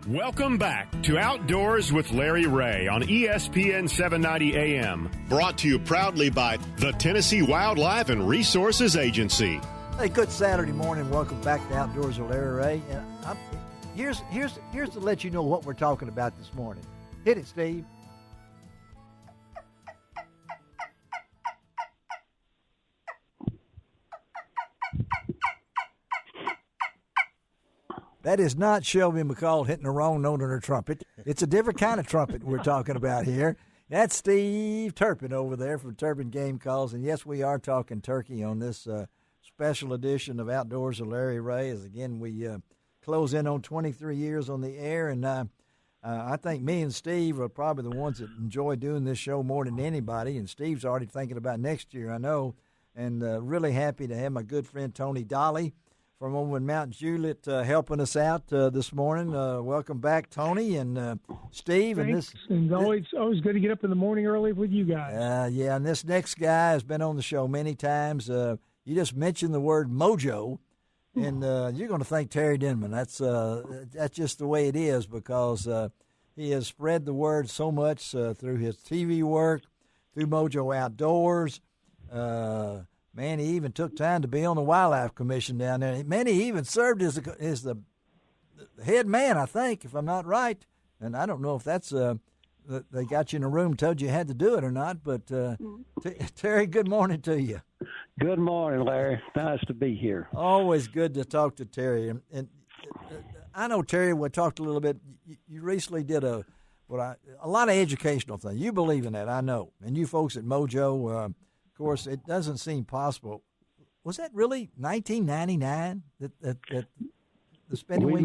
Welcome back to Outdoors with Larry Ray on ESPN 790 AM. Brought to you proudly by the Tennessee Wildlife and Resources Agency. Hey, good Saturday morning. Welcome back to Outdoors with Larry Ray. Here's to let you know what we're talking about this morning. Hit it, Steve. That is not Shelby McCall hitting the wrong note on her trumpet. It's a different kind of trumpet we're talking about here. That's Steve Turpin over there from Turpin Game Calls. And, yes, we are talking turkey on this special edition of Outdoors with Larry Ray. As, again, we close in on 23 years on the air. And I think me and Steve are probably the ones that enjoy doing this show more than anybody. And Steve's already thinking about next year, I know. And really happy to have my good friend Tony Dolly from over in Mount Juliet helping us out this morning. Welcome back, Tony and Steve. Thanks. And always good to get up in the morning early with you guys. Yeah, and this next guy has been on the show many times. You just mentioned the word mojo, and you're going to thank Terry Denmon. That's just the way it is because he has spread the word so much through his TV work, through Mojo Outdoors. Man, he even took time to be on the Wildlife Commission down there. Man, he even served as the head man, I think, if I'm not right. And I don't know if that's they got you in a room and told you had to do it or not. But, Terry, good morning to you. Good morning, Larry. Nice to be here. Always good to talk to Terry. And I know, Terry, we talked a little bit. You recently did a lot of educational things. You believe in that, I know. And you folks at Mojo, of course, it doesn't seem possible. Was that really 1999 that the spending we week?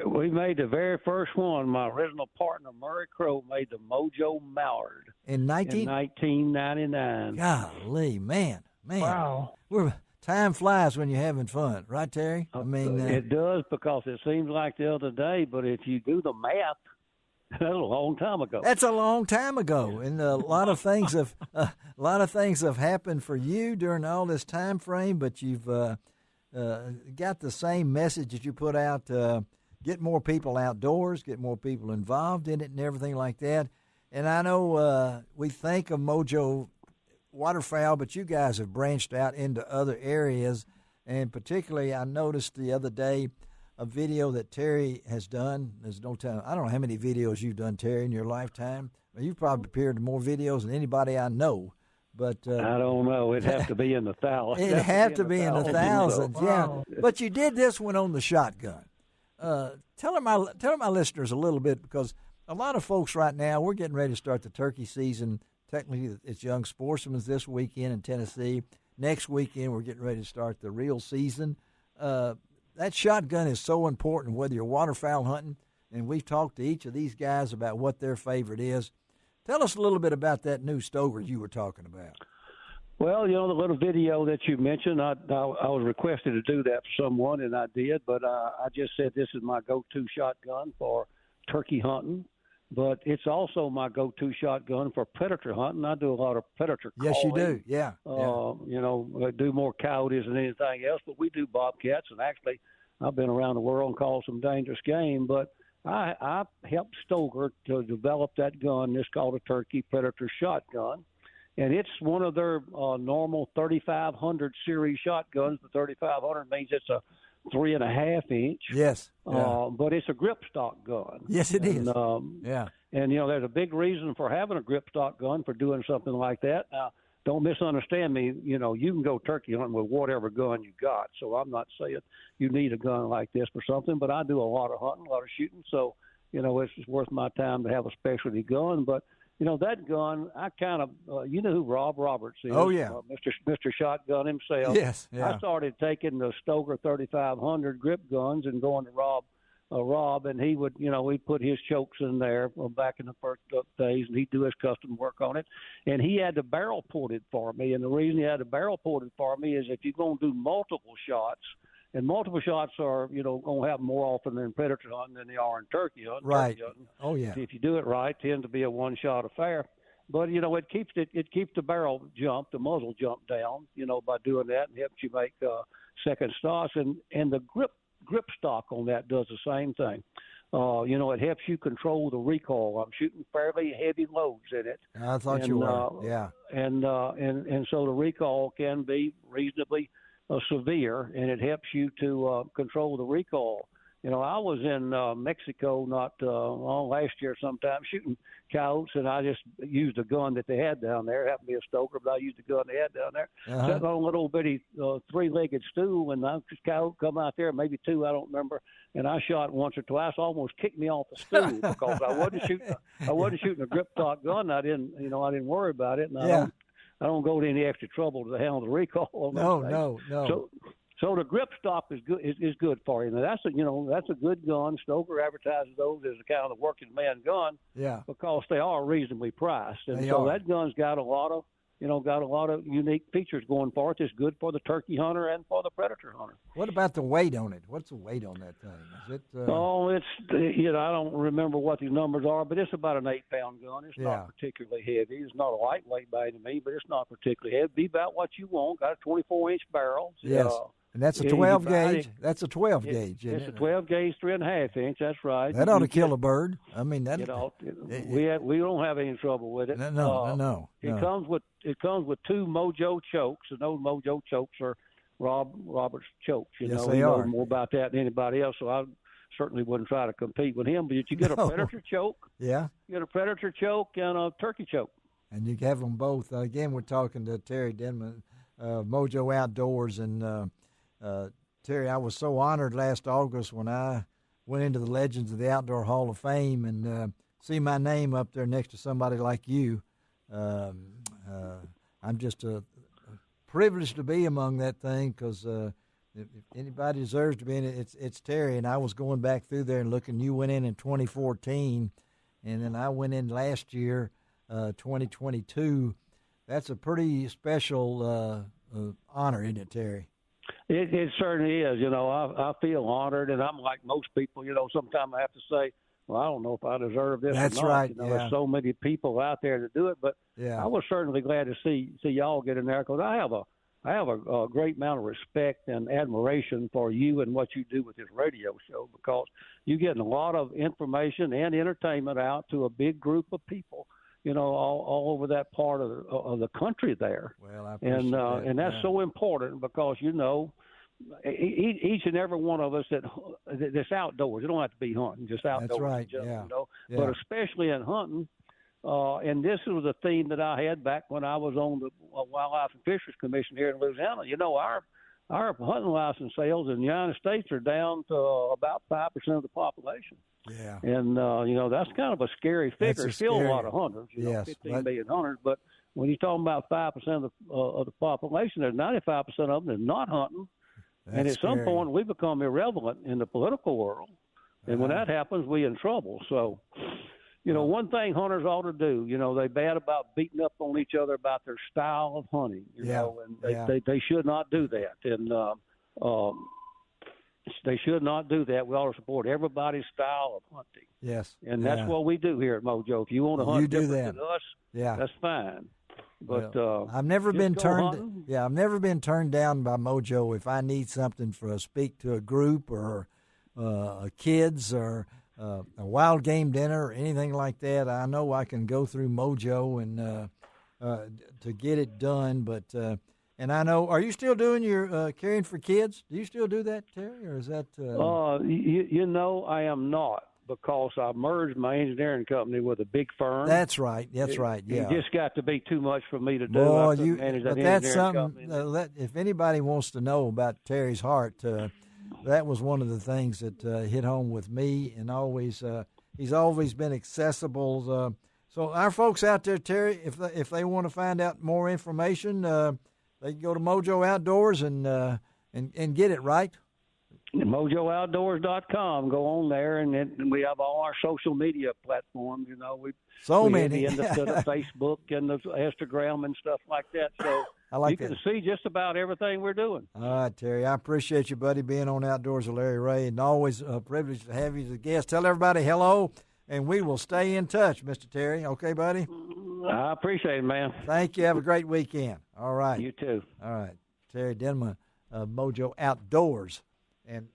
We made the very first one. My original partner, Murray Crow, made the Mojo Mallard in 1999. Golly, man. Wow. Time flies when you're having fun, right, Terry? I mean, it does, because it seems like the other day, but if you do the math, that's a long time ago. That's a long time ago, and a lot of things have happened for you during all this time frame. But you've got the same message that you put out: get more people outdoors, get more people involved in it, and everything like that. And I know we think of Mojo waterfowl, but you guys have branched out into other areas, and particularly, I noticed the other day a video that Terry has done. There's no time. I don't know how many videos you've done, Terry, in your lifetime. You've probably appeared in more videos than anybody I know. But I don't know. It'd have to be in the thousands. It'd have to be in the thousands, Wow. yeah. But you did this one on the shotgun. Tell my listeners a little bit, because a lot of folks right now, we're getting ready to start the turkey season. Technically, it's Young Sportsman's this weekend in Tennessee. Next weekend, we're getting ready to start the real season. That shotgun is so important, whether you're waterfowl hunting, and we've talked to each of these guys about what their favorite is. Tell us a little bit about that new Stoker you were talking about. Well, the little video that you mentioned, I was requested to do that for someone, and I did, but I just said this is my go-to shotgun for turkey hunting, but it's also my go-to shotgun for predator hunting. I do a lot of predator calling. Yes, you do, yeah. I do more coyotes than anything else, but we do bobcats, and actually I've been around the world and caught some dangerous game, but I helped Stoker to develop that gun. It's called a Turkey Predator Shotgun, and it's one of their normal 3500 series shotguns. The 3500 means it's a 3.5 inch. Yes. Yeah. But it's a grip stock gun. Yes, it is. Yeah. And, there's a big reason for having a grip stock gun, for doing something like that. Now, don't misunderstand me. You can go turkey hunting with whatever gun you got. So I'm not saying you need a gun like this for something, but I do a lot of hunting, a lot of shooting. So, it's just worth my time to have a specialty gun. But, that gun, I kind of, you know who Rob Roberts is? Oh, yeah. Mr. Shotgun himself. Yes, yeah. I started taking the Stoker 3500 grip guns and going to Rob, and he would, he'd put his chokes in there back in the first days, and he'd do his custom work on it. And he had the barrel ported for me. And the reason he had the barrel ported for me is if you're going to do multiple shots, and multiple shots are, going to happen more often in predator hunting than they are in turkey hunting. Right. Turkey hunting, oh, yeah. if you do it right, tend to be a one-shot affair. But, it keeps the barrel jump, the muzzle jump down, by doing that, and helps you make second shots. And the grip stock on that does the same thing. it helps you control the recoil. I'm shooting fairly heavy loads in it. I thought you were, yeah. And so the recoil can be reasonably severe, and it helps you to control the recoil. I was in Mexico last year sometime shooting coyotes, and I just used a gun that they had down there. It happened to be a Stoker, but I used the gun they had down there. Sitting on a little bitty three-legged stool, and the coyote come out there, maybe two, I don't remember, and I shot once or twice, almost kicked me off the stool because I wasn't shooting a grip-top gun. I didn't worry about it, and I don't go to any extra trouble to handle the recoil on those things. No. So the grip stop is good for you. Now that's a good gun. Stoker advertises those as a kind of the working man gun. Yeah. Because they are reasonably priced, and that gun's got a lot of unique features going for it. It's good for the turkey hunter and for the predator hunter. What about the weight on it? What's the weight on that thing? Is it? It's I don't remember what these numbers are, but it's about an 8-pound gun. It's not particularly heavy. It's not a lightweight by any means, but it's not particularly heavy. Be about what you want. Got a 24-inch barrel. Yes. And that's a 12 gauge. That's a 12 gauge. It's a 12 gauge, 3.5 inch. That's right. That ought to kill a bird. I mean, that. We don't have any trouble with it. No. It comes with 2 Mojo chokes, and those Mojo chokes are Robert's chokes. Yes, he knows are. more about that than anybody else. So I certainly wouldn't try to compete with him. But you get a predator choke. Yeah. You get a predator choke and a turkey choke. And you have them both. Again, we're talking to Terry Denmon, Mojo Outdoors, and. Terry, I was so honored last August when I went into the Legends of the Outdoor Hall of Fame and see my name up there next to somebody like you. I'm just privileged to be among that thing because if anybody deserves to be in it, it's Terry. And I was going back through there and looking. You went in 2014, and then I went in last year, 2022. That's a pretty special honor, isn't it, Terry? It certainly is. I feel honored, and I'm like most people. Sometimes I have to say, well, I don't know if I deserve this That's or not. right. There's so many people out there to do it, but I was certainly glad to see y'all get in there because I have a great amount of respect and admiration for you and what you do with this radio show because you're getting a lot of information and entertainment out to a big group of people. All over that part of the country there. Well, I appreciate that. And that's so important because each and every one of us that's outdoors. It don't have to be hunting, just outdoors. That's right. But especially in hunting. And this was a theme that I had back when I was on the Wildlife and Fisheries Commission here in Louisiana. Our hunting license sales in the United States are down to about 5% of the population. Yeah. And, that's kind of a scary figure. There's still a lot of hunters, 15 million hunters. But when you're talking about 5% of the population, there's 95% of them that's not hunting. And at some point, we become irrelevant in the political world. And when that happens, we're in trouble. So, one thing hunters ought to do, they're bad about beating up on each other about their style of hunting, and they should not do that. And they should not do that. We ought to support everybody's style of hunting. Yes. And that's what we do here at Mojo. If you want to hunt different than us, that's fine. But I've never been turned. Yeah, I've never been turned down by Mojo if I need something for a speak to a group or kids or a wild game dinner or anything like that. I know I can go through Mojo and to get it done. But and I know, are you still doing your Caring for Kids? Do you still do that, Terry, or is that? I am not. Because I merged my engineering company with a big firm. That's right. That's right. Yeah. It just got to be too much for me to do. Well, manage that that's something. If anybody wants to know about Terry's heart, that was one of the things that hit home with me, and always he's always been accessible. So our folks out there, Terry, if they want to find out more information, they can go to Mojo Outdoors and get it right. MojoOutdoors.com. Go on there, and we have all our social media platforms. We many into the Facebook and the Instagram and stuff like that. So you can see just about everything we're doing. All right, Terry. I appreciate you, buddy, being on Outdoors with Larry Ray, and always a privilege to have you as a guest. Tell everybody hello, and we will stay in touch, Mr. Terry. Okay, buddy? I appreciate it, man. Thank you. Have a great weekend. All right. You too. All right. Terry Denmon, Mojo Outdoors. And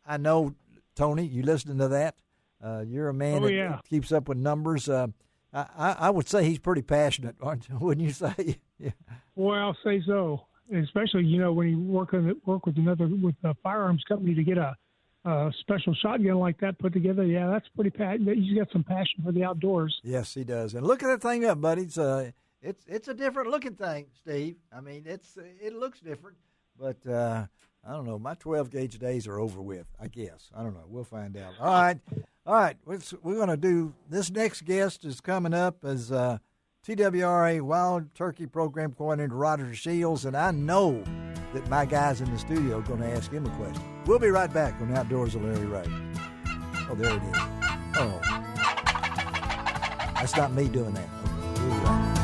I know, Tony, you listening to that? You're a man that keeps up with numbers. I would say he's pretty passionate, aren't you? Wouldn't you say? Yeah. Well, I'll say so. Especially, when you work with a firearms company to get a special shotgun like that put together. Yeah, that's pretty passionate. He's got some passion for the outdoors. Yes, he does. And look at that thing up, buddy. It's a different looking thing, Steve. I mean, it looks different, but I don't know. My 12 gauge days are over with, I guess. I don't know. We'll find out. All right. We're going to do this next guest is coming up as TWRA Wild Turkey Program Coordinator Roger Shields, and I know that my guys in the studio are going to ask him a question. We'll be right back on Outdoors with Larry Ray. Oh, there it is. Oh. That's not me doing that. Okay, we'll be right back.